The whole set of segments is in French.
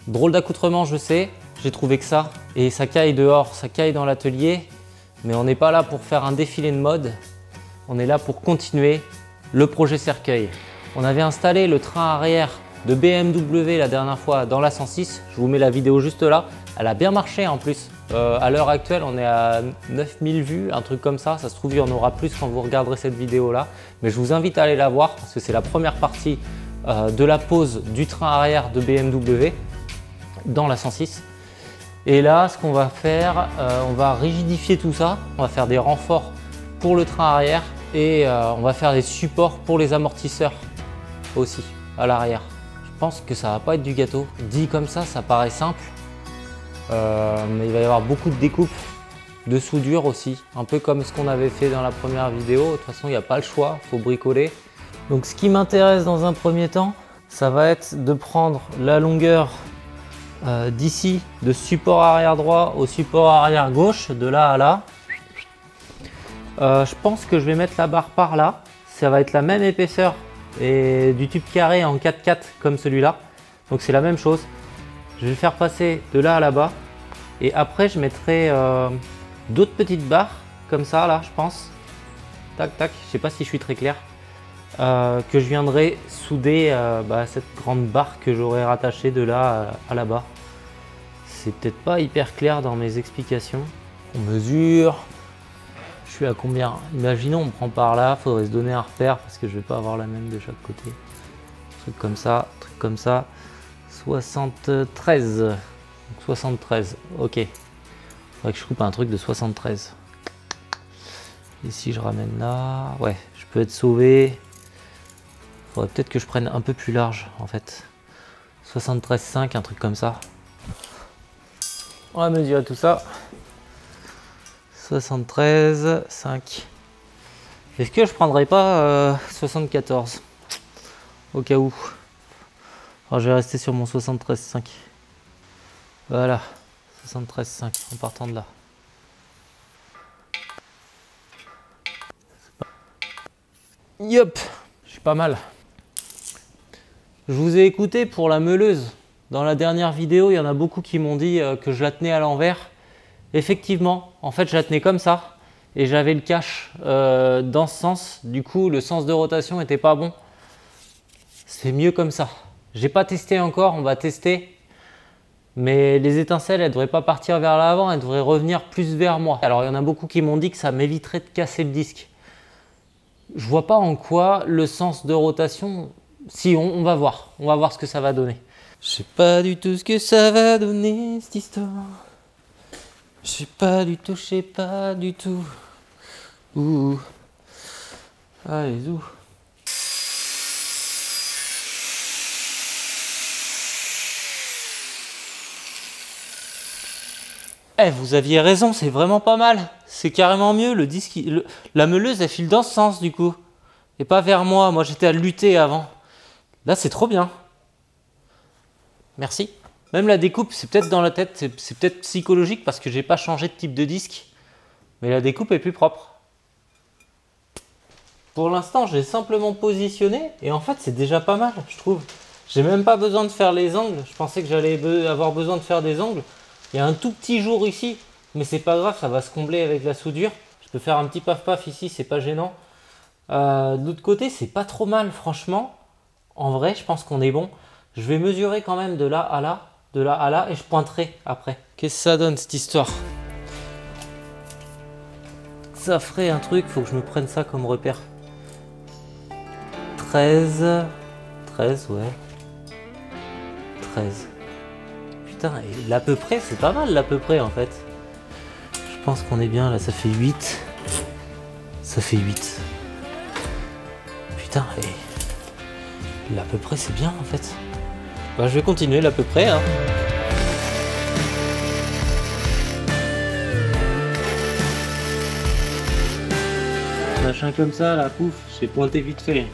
Drôle d'accoutrement, je sais, j'ai trouvé que ça. Et ça caille dehors, ça caille dans l'atelier. Mais on n'est pas là pour faire un défilé de mode. On est là pour continuer le projet cercueil. On avait installé le train arrière de BMW la dernière fois dans la 106. Je vous mets la vidéo juste là. Elle a bien marché en plus. À l'heure actuelle, on est à 9000 vues, un truc comme ça. Ça se trouve, il y en aura plus quand vous regarderez cette vidéo-là. Mais je vous invite à aller la voir parce que c'est la première partie de la pose du train arrière de BMW dans la 106. Et là, ce qu'on va faire, on va rigidifier tout ça. On va faire des renforts pour le train arrière et on va faire des supports pour les amortisseurs aussi à l'arrière. Je pense que ça va pas être du gâteau. Dit comme ça paraît simple. Mais il va y avoir beaucoup de découpes, de soudure aussi, un peu comme ce qu'on avait fait dans la première vidéo. De toute façon, il n'y a pas le choix, il faut bricoler. Donc ce qui m'intéresse dans un premier temps, ça va être de prendre la longueur d'ici, de support arrière droit au support arrière gauche, de là à là. Je pense que je vais mettre la barre par là. Ça va être la même épaisseur et du tube carré en 4x4 comme celui-là. Donc c'est la même chose. Je vais le faire passer de là à là-bas. Et après, je mettrai d'autres petites barres comme ça, là, je pense. Tac, tac. Je sais pas si je suis très clair. Que je viendrai souder cette grande barre que j'aurai rattachée de là à là-bas. C'est peut-être pas hyper clair dans mes explications. On mesure. Je suis à combien? Imaginons, on prend par là. Faudrait se donner un repère parce que je vais pas avoir la même de chaque côté. Truc comme ça, truc comme ça. 73. Donc 73. Ok. Faudrait que je coupe un truc de 73. Et si je ramène là, ouais, je peux être sauvé. Faudrait peut-être que je prenne un peu plus large en fait. 73,5, un truc comme ça. On va mesurer tout ça. 73,5. Est-ce que je prendrais pas 74 au cas où? Alors je vais rester sur mon 73,5. Voilà, 73,5 en partant de là. Yop, je suis pas mal. Je vous ai écouté pour la meuleuse. Dans la dernière vidéo, il y en a beaucoup qui m'ont dit que je la tenais à l'envers. Effectivement, en fait, je la tenais comme ça et j'avais le cache dans ce sens. Du coup, le sens de rotation n'était pas bon. C'est mieux comme ça. J'ai pas testé encore, on va tester. Mais les étincelles, elles ne devraient pas partir vers l'avant, elles devraient revenir plus vers moi. Alors, il y en a beaucoup qui m'ont dit que ça m'éviterait de casser le disque. Je vois pas en quoi le sens de rotation... Si, on va voir ce que ça va donner. Je sais pas du tout ce que ça va donner, cette histoire. Je sais pas du tout. Ouh. Allez, où? Eh, vous aviez raison, c'est vraiment pas mal. C'est carrément mieux, le disque, la meuleuse, elle file dans ce sens du coup. Et pas vers moi, moi j'étais à lutter avant. Là, c'est trop bien. Merci. Même la découpe, c'est peut-être dans la tête, c'est peut-être psychologique parce que j'ai pas changé de type de disque. Mais la découpe est plus propre. Pour l'instant, j'ai simplement positionné et en fait, c'est déjà pas mal, je trouve. J'ai même pas besoin de faire les angles. Je pensais que j'allais avoir besoin de faire des angles. Il y a un tout petit jour ici, mais c'est pas grave, ça va se combler avec la soudure. Je peux faire un petit paf-paf ici, c'est pas gênant. De l'autre côté, c'est pas trop mal, franchement. En vrai, je pense qu'on est bon. Je vais mesurer quand même de là à là, de là à là, et je pointerai après. Qu'est-ce que ça donne cette histoire? Ça ferait un truc, faut que je me prenne ça comme repère. 13, ouais. 13. Putain, et l'à peu près, c'est pas mal l'à peu près en fait. Je pense qu'on est bien là, ça fait 8. Ça fait 8. Putain, et l'à peu près c'est bien en fait. Bah, je vais continuer l'à peu près. Hein. Machin comme ça, là, pouf, j'ai pointé vite fait.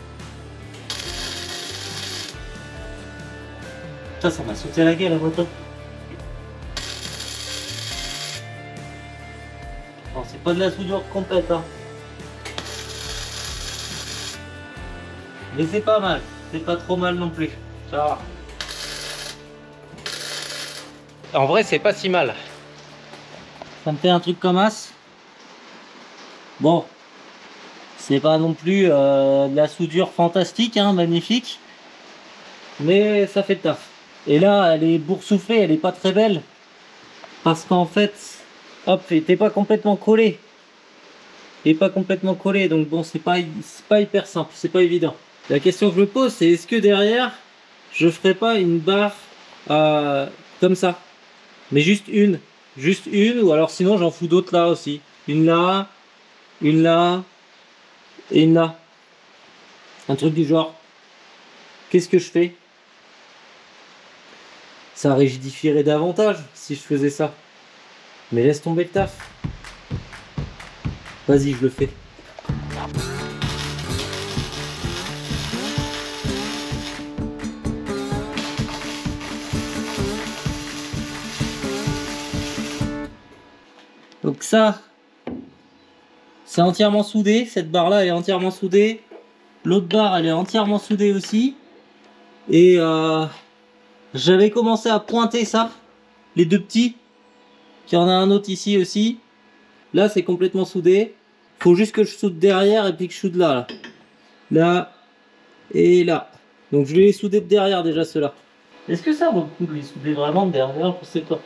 Putain, ça m'a sauté la gueule la moto. Bon, c'est pas de la soudure complète, hein. Mais c'est pas mal, c'est pas trop mal non plus. Ça va. En vrai, c'est pas si mal. Ça me fait un truc comme as. Bon, c'est pas non plus de la soudure fantastique, hein, magnifique. Mais ça fait le taf. Et là, elle est boursouflée, elle est pas très belle. Parce qu'en fait, hop, elle était pas complètement collée. Elle est pas complètement collée, donc bon, c'est pas hyper simple, c'est pas évident. La question que je me pose, c'est est-ce que derrière, je ferai pas une barre comme ça? Mais juste une, ou alors sinon j'en fous d'autres là aussi. Une là, et une là. Un truc du genre. Qu'est-ce que je fais? Ça rigidifierait davantage si je faisais ça. Mais laisse tomber le taf. Vas-y, je le fais. Donc ça, c'est entièrement soudé. Cette barre-là, elle est entièrement soudée. L'autre barre, elle est entièrement soudée aussi. Et j'avais commencé à pointer ça. Les deux petits. Il y en a un autre ici aussi. Là, c'est complètement soudé. Faut juste que je soude derrière et puis que je soude là. Là et là. Donc je vais les souder de derrière déjà ceux-là. Est-ce que ça vaut le coup de les souder vraiment de derrière? Je sais pas.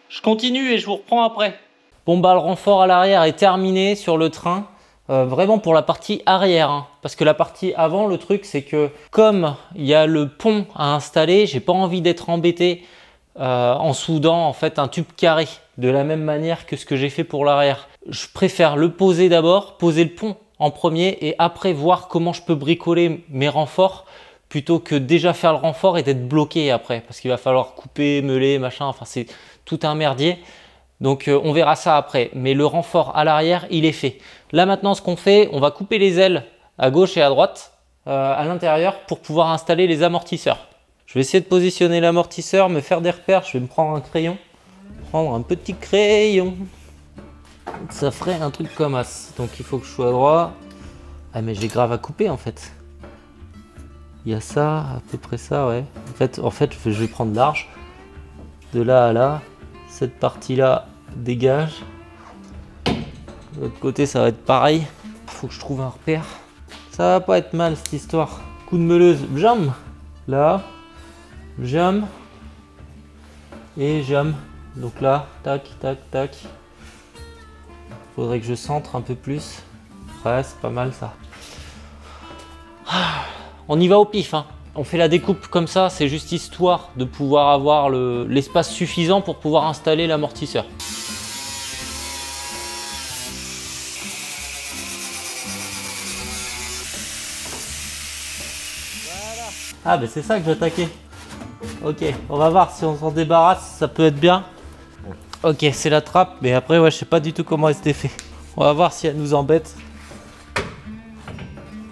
Je continue et je vous reprends après. Bon bah le renfort à l'arrière est terminé sur le train. Vraiment pour la partie arrière, hein. Parce que la partie avant, le truc c'est que comme il y a le pont à installer, j'ai pas envie d'être embêté en soudant en fait un tube carré de la même manière que ce que j'ai fait pour l'arrière. Je préfère le poser d'abord, poser le pont en premier et après voir comment je peux bricoler mes renforts plutôt que déjà faire le renfort et d'être bloqué après parce qu'il va falloir couper, meuler, machin, enfin c'est tout un merdier. Donc on verra ça après, mais le renfort à l'arrière il est fait. Là maintenant ce qu'on fait, on va couper les ailes à gauche et à droite à l'intérieur pour pouvoir installer les amortisseurs. Je vais essayer de positionner l'amortisseur, me faire des repères, je vais me prendre un crayon. Prendre un petit crayon. Ça ferait un truc comme as. Donc il faut que je sois droit. Ah mais j'ai grave à couper en fait. Il y a ça, à peu près ça, ouais. En fait je vais prendre large. De là à là. Cette partie-là dégage. De l'autre côté, ça va être pareil. Il faut que je trouve un repère. Ça va pas être mal cette histoire. Coup de meuleuse, jam. Là, jam. Et jam. Donc là, tac, tac, tac. Faudrait que je centre un peu plus. Ouais, c'est pas mal ça. On y va au pif, hein. On fait la découpe comme ça, c'est juste histoire de pouvoir avoir l'espace suffisant pour pouvoir installer l'amortisseur. Voilà. Ah ben c'est ça que j'attaquais. Ok, on va voir si on s'en débarrasse, ça peut être bien. Ok, c'est la trappe, mais après ouais, je sais pas du tout comment elle s'était fait. On va voir si elle nous embête.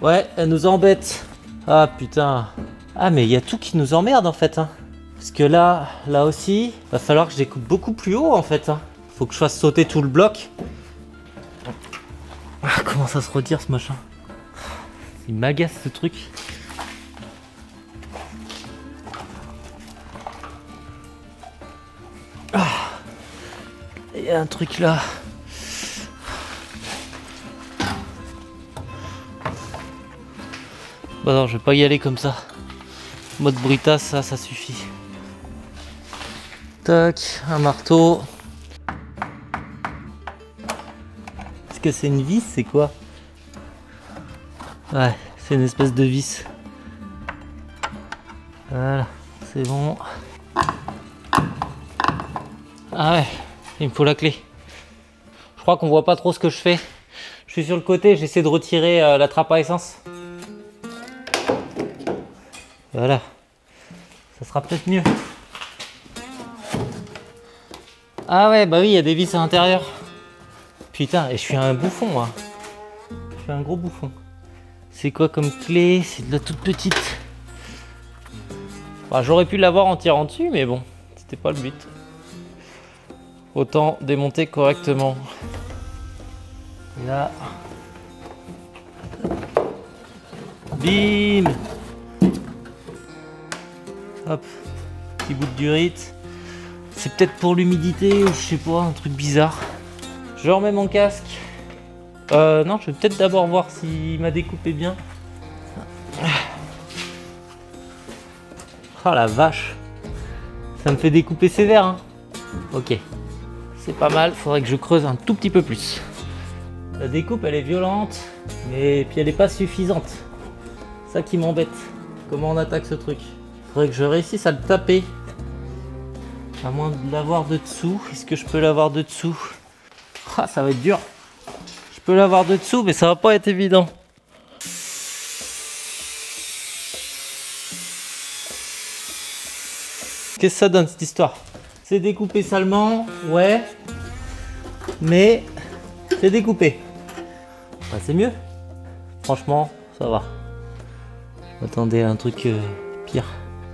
Ouais, elle nous embête. Ah putain. Ah mais il y a tout qui nous emmerde en fait, hein. Parce que là aussi, va falloir que je découpe beaucoup plus haut en fait, hein. Faut que je fasse sauter tout le bloc. Ah, comment ça se retire ce machin? Il m'agace ce truc. Ah, il y a un truc là. Bah non, je vais pas y aller comme ça. Mode Brita, ça suffit. Tac, un marteau. Est-ce que c'est une vis? C'est quoi? Ouais, c'est une espèce de vis. Voilà, c'est bon. Ah ouais, il me faut la clé. Je crois qu'on voit pas trop ce que je fais. Je suis sur le côté, j'essaie de retirer la trappe à essence. Voilà, ça sera peut-être mieux. Ah ouais, bah oui, il y a des vis à l'intérieur. Putain, et je suis un bouffon, moi. Je suis un gros bouffon. C'est quoi comme clé? C'est de la toute petite. Bah, j'aurais pu l'avoir en tirant dessus, mais bon, c'était pas le but. Autant démonter correctement. Et là. Bim! Hop, petit bout de durite. C'est peut-être pour l'humidité ou je sais pas, un truc bizarre. Je remets mon casque. Non, je vais peut-être d'abord voir s'il m'a découpé bien. Oh la vache! Ça me fait découper sévère, hein. Ok, c'est pas mal, faudrait que je creuse un tout petit peu plus. La découpe elle est violente, mais puis elle est pas suffisante. Ça qui m'embête. Comment on attaque ce truc? Faudrait que je réussisse à le taper. À moins de l'avoir de dessous. Est-ce que je peux l'avoir de dessous? Ah, ça va être dur. Je peux l'avoir de dessous, mais ça va pas être évident. Qu'est-ce que ça donne cette histoire? C'est découpé salement, ouais. Mais c'est découpé. Bah, c'est mieux. Franchement, ça va. Attendez, un truc pire.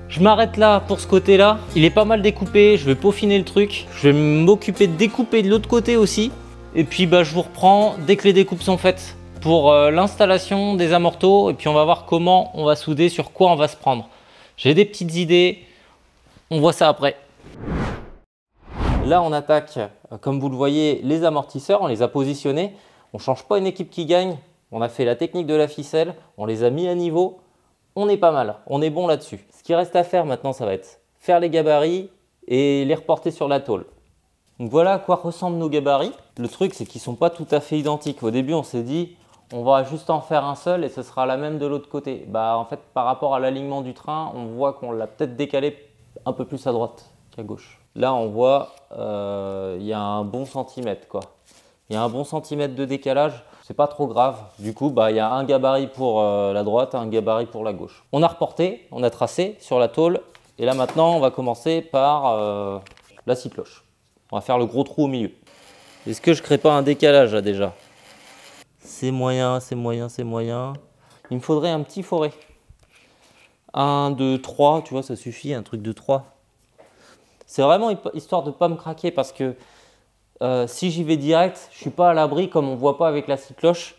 Je m'arrête là pour ce côté-là. Il est pas mal découpé. Je vais peaufiner le truc. Je vais m'occuper de découper de l'autre côté aussi. Et puis bah, je vous reprends dès que les découpes sont faites pour l'installation des amortos. Et puis on va voir comment on va souder, sur quoi on va se prendre. J'ai des petites idées. On voit ça après. Là, on attaque, comme vous le voyez, les amortisseurs. On les a positionnés. On ne change pas une équipe qui gagne. On a fait la technique de la ficelle. On les a mis à niveau. On est pas mal, on est bon là-dessus. Ce qui reste à faire maintenant, ça va être faire les gabarits et les reporter sur la tôle. Donc voilà à quoi ressemblent nos gabarits. Le truc, c'est qu'ils ne sont pas tout à fait identiques. Au début, on s'est dit, on va juste en faire un seul et ce sera la même de l'autre côté. Bah, en fait, par rapport à l'alignement du train, on voit qu'on l'a peut-être décalé un peu plus à droite qu'à gauche. Là, on voit, il y a un bon centimètre, quoi. Il y a un bon centimètre de décalage. C'est pas trop grave. Du coup, bah, il y a un gabarit pour la droite, un gabarit pour la gauche. On a reporté, on a tracé sur la tôle. Et là maintenant, on va commencer par la scie cloche. On va faire le gros trou au milieu. Est-ce que je crée pas un décalage là déjà? C'est moyen, c'est moyen, c'est moyen. Il me faudrait un petit forêt. 1, 2, 3, tu vois, ça suffit, un truc de 3. C'est vraiment histoire de ne pas me craquer parce que si j'y vais direct, je ne suis pas à l'abri, comme on ne voit pas avec la scie cloche,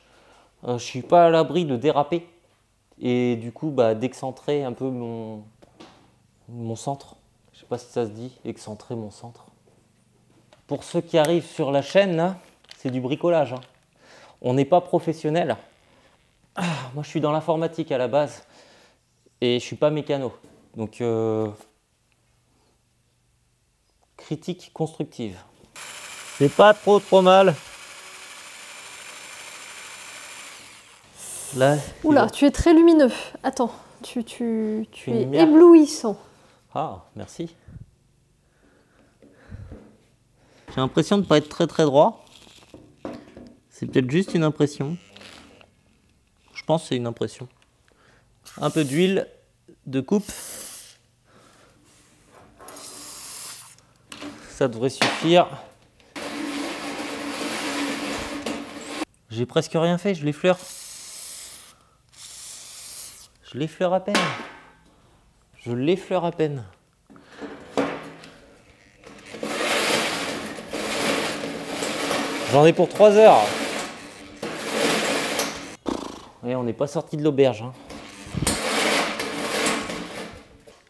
je ne suis pas à l'abri de déraper et du coup bah, d'excentrer un peu mon centre. Je ne sais pas si ça se dit, excentrer mon centre. Pour ceux qui arrivent sur la chaîne, là, c'est du bricolage, hein. On n'est pas professionnel. Moi, je suis dans l'informatique à la base et je ne suis pas mécano. Donc, critique constructive. C'est pas trop mal. Là, oula, tu es très lumineux. Attends, tu es éblouissant. Ah, merci. J'ai l'impression de ne pas être très droit. C'est peut-être juste une impression. Je pense que c'est une impression. Un peu d'huile de coupe. Ça devrait suffire. J'ai presque rien fait, je l'effleure. Je l'effleure à peine. Je l'effleure à peine. J'en ai pour 3 heures. Et on n'est pas sorti de l'auberge, hein.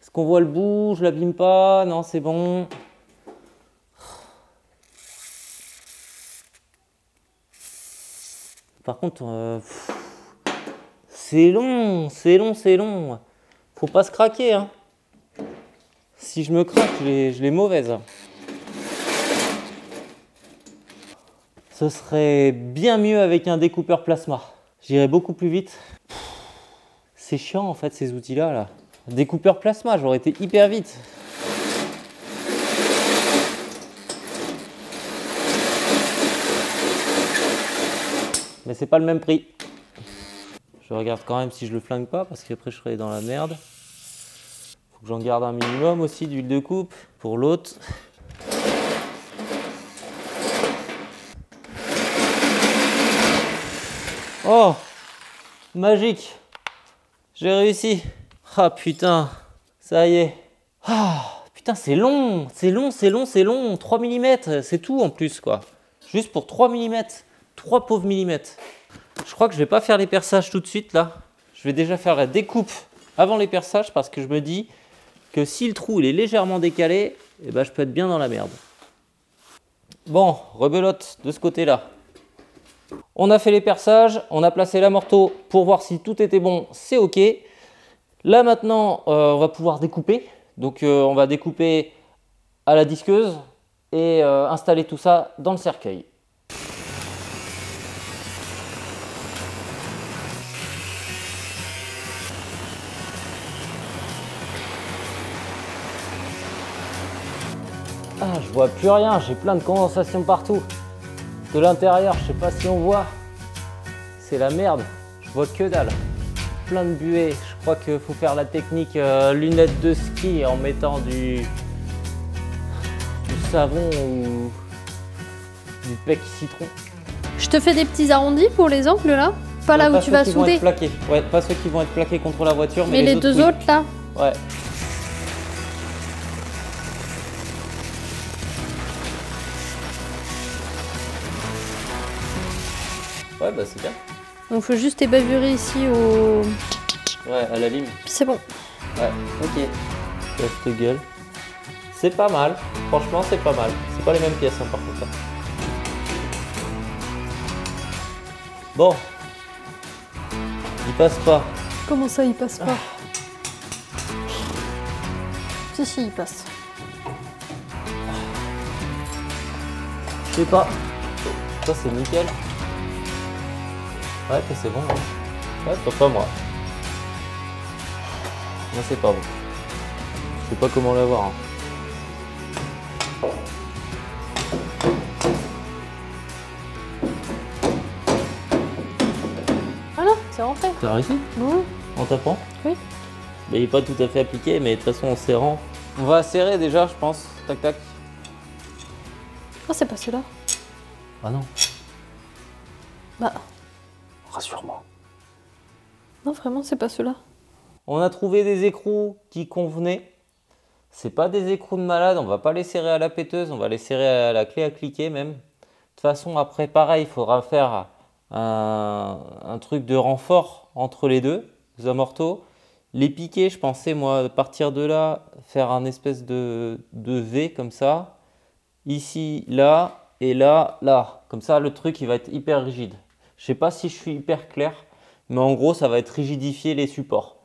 Est-ce qu'on voit le bout? Je l'abîme pas? Non, c'est bon. Par contre, c'est long. Faut pas se craquer, hein. Si je me craque, je l'ai mauvaise. Ce serait bien mieux avec un découpeur plasma. J'irais beaucoup plus vite. C'est chiant en fait ces outils-là. Là. Découpeur plasma, j'aurais été hyper vite. Mais c'est pas le même prix. Je regarde quand même si je le flingue pas parce qu'après je serai dans la merde. Faut que j'en garde un minimum aussi d'huile de coupe pour l'autre. Oh, magique, j'ai réussi. Ah putain, Ça y est. Ah, putain, c'est long, c'est long, c'est long, c'est long. 3 mm, c'est tout en plus, quoi. Juste pour 3 mm. 3 pauvres millimètres. Je crois que je vais pas faire les perçages tout de suite, là. Je vais déjà faire la découpe avant les perçages parce que je me dis que si le trou il est légèrement décalé, eh ben, je peux être bien dans la merde. Bon, rebelote de ce côté-là. On a fait les perçages, on a placé l'amorto pour voir si tout était bon, c'est ok. Là maintenant, on va pouvoir découper. Donc on va découper à la disqueuse et installer tout ça dans le cercueil. Ah, je vois plus rien, j'ai plein de condensation partout. De l'intérieur, je sais pas si on voit. C'est la merde, je vois que dalle. Plein de buée, je crois qu'il faut faire la technique lunettes de ski en mettant du savon ou du pec citron. Je te fais des petits arrondis pour les angles là. Pas là où tu vas souder. Ouais, pas ceux qui vont être plaqués contre la voiture, mais les deux autres là. Ouais. Ouais, bah c'est bien. Donc il faut juste ébavurer ici au... Ouais, à la lime. Puis c'est bon. Ouais, ok. Reste gueule. C'est pas mal. Franchement, c'est pas mal. C'est pas les mêmes pièces, hein, par contre. Bon. Il passe pas. Comment ça, il passe pas? Si, si, il passe. Je sais pas. Ça, c'est nickel. Ouais, c'est bon. Ouais, pas moi. Non, c'est pas bon. Je sais pas comment l'avoir. Hein. Voilà, c'est rentré. T'as réussi? Oui. En tapant? Oui. Mais il n'est pas tout à fait appliqué, mais de toute façon en serrant. On va serrer déjà, je pense. Tac tac. Oh, c'est pas celui-là. Ah non. Bah. Rassure-moi. Non, vraiment, c'est pas celui-là. On a trouvé des écrous qui convenaient. C'est pas des écrous de malade, on va pas les serrer à la péteuse, on va les serrer à la clé à cliquer même. De toute façon, après, pareil, il faudra faire un truc de renfort entre les deux amortos. Les piquer, je pensais, moi, à partir de là, faire un espèce de V comme ça. Ici, là, et là, là. Comme ça, le truc, il va être hyper rigide. Je sais pas si je suis hyper clair, mais en gros, ça va être rigidifier les supports.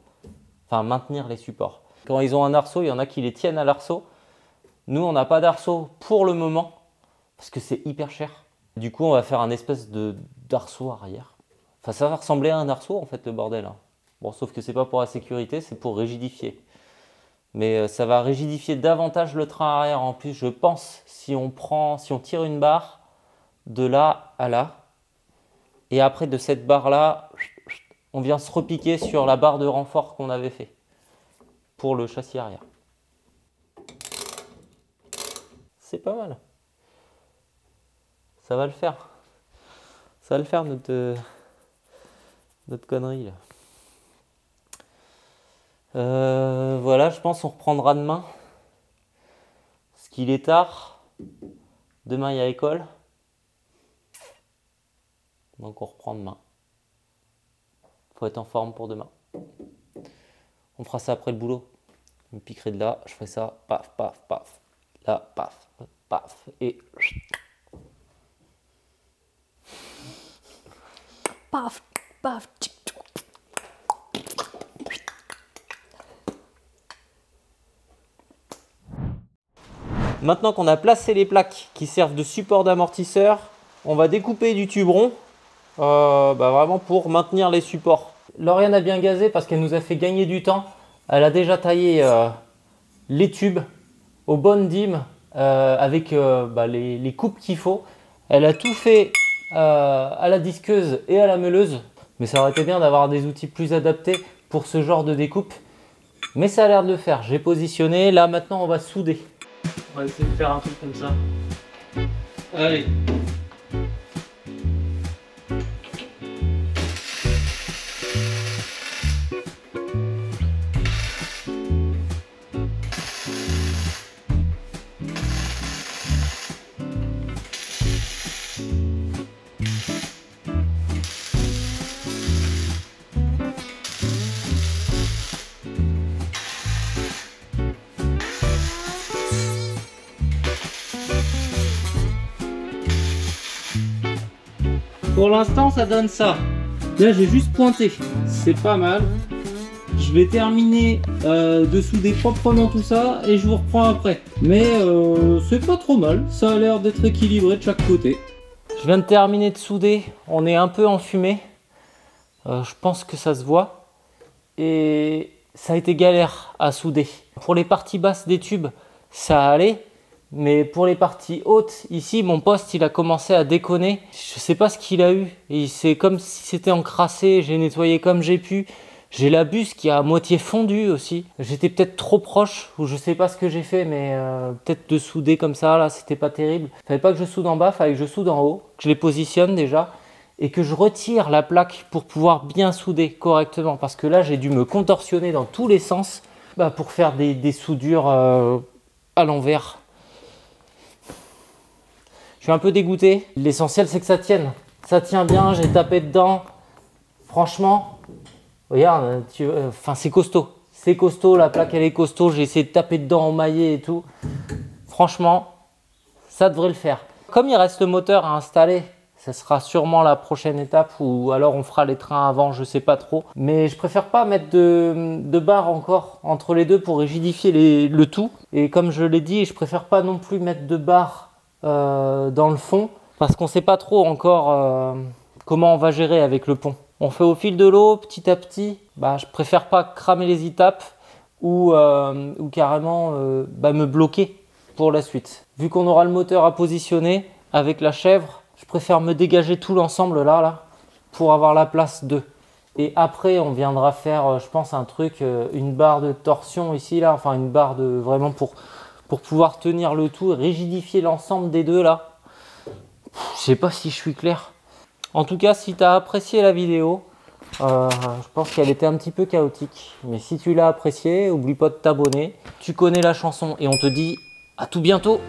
Enfin, maintenir les supports. Quand ils ont un arceau, il y en a qui les tiennent à l'arceau. Nous, on n'a pas d'arceau pour le moment, parce que c'est hyper cher. Du coup, on va faire un espèce d'arceau arrière. Enfin, ça va ressembler à un arceau, en fait, le bordel. Hein. Bon, sauf que c'est pas pour la sécurité, c'est pour rigidifier. Mais ça va rigidifier davantage le train arrière. En plus, je pense, si on tire une barre de là à là, et après de cette barre-là, on vient se repiquer sur la barre de renfort qu'on avait fait pour le châssis arrière. C'est pas mal. Ça va le faire. Ça va le faire notre connerie là. Voilà, je pense qu'on reprendra demain. Parce qu'il est tard. Demain, il y a école. Donc, on reprend demain. Faut être en forme pour demain. On fera ça après le boulot. Je me piquerai de là, je ferai ça. Paf, paf, paf. Là, paf, paf. Et... Paf, paf. Maintenant qu'on a placé les plaques qui servent de support d'amortisseur, on va découper du tube rond vraiment pour maintenir les supports. Lauriane a bien gazé parce qu'elle nous a fait gagner du temps. Elle a déjà taillé les tubes aux bonnes dimes avec les coupes qu'il faut. Elle a tout fait à la disqueuse et à la meuleuse. Mais ça aurait été bien d'avoir des outils plus adaptés pour ce genre de découpe. Mais ça a l'air de le faire. J'ai positionné. Là maintenant on va souder. On va essayer de faire un truc comme ça. Allez. Pour l'instant, ça donne ça. Là, j'ai juste pointé. C'est pas mal. Je vais terminer de souder proprement tout ça et je vous reprends après. Mais c'est pas trop mal. Ça a l'air d'être équilibré de chaque côté. Je viens de terminer de souder. On est un peu enfumé. Je pense que ça se voit. Et ça a été galère à souder. Pour les parties basses des tubes, ça allait. Mais pour les parties hautes, ici, mon poste, il a commencé à déconner. Je sais pas ce qu'il a eu. C'est comme si c'était encrassé. J'ai nettoyé comme j'ai pu. J'ai la buse qui a à moitié fondu aussi. J'étais peut-être trop proche, ou je sais pas ce que j'ai fait, mais peut-être de souder comme ça, là, c'était pas terrible. Fallait pas que je soude en bas, fallait que je soude en haut, que je les positionne déjà, et que je retire la plaque pour pouvoir bien souder correctement. Parce que là, j'ai dû me contorsionner dans tous les sens pour faire des soudures à l'envers. Je suis un peu dégoûté. L'essentiel, c'est que ça tienne. Ça tient bien, j'ai tapé dedans. Franchement, regarde, c'est costaud. C'est costaud, la plaque, elle est costaud. J'ai essayé de taper dedans, emmailler et tout. Franchement, ça devrait le faire. Comme il reste le moteur à installer, ça sera sûrement la prochaine étape ou alors on fera les trains avant, je sais pas trop. Mais je préfère pas mettre de barre encore entre les deux pour rigidifier le tout. Et comme je l'ai dit, je préfère pas non plus mettre de barre dans le fond parce qu'on sait pas trop encore comment on va gérer avec le pont. On fait au fil de l'eau, petit à petit. Je préfère pas cramer les étapes ou carrément me bloquer pour la suite. Vu qu'on aura le moteur à positionner avec la chèvre, je préfère me dégager tout l'ensemble là pour avoir la place d'eux. Et après, on viendra faire, je pense, un truc, une barre de torsion ici, là, enfin une barre de vraiment pour pouvoir tenir le tout et rigidifier l'ensemble des deux là. Je sais pas si je suis clair. En tout cas, si tu as apprécié la vidéo, je pense qu'elle était un petit peu chaotique. Mais si tu l'as apprécié, n'oublie pas de t'abonner. Tu connais la chanson et on te dit à tout bientôt.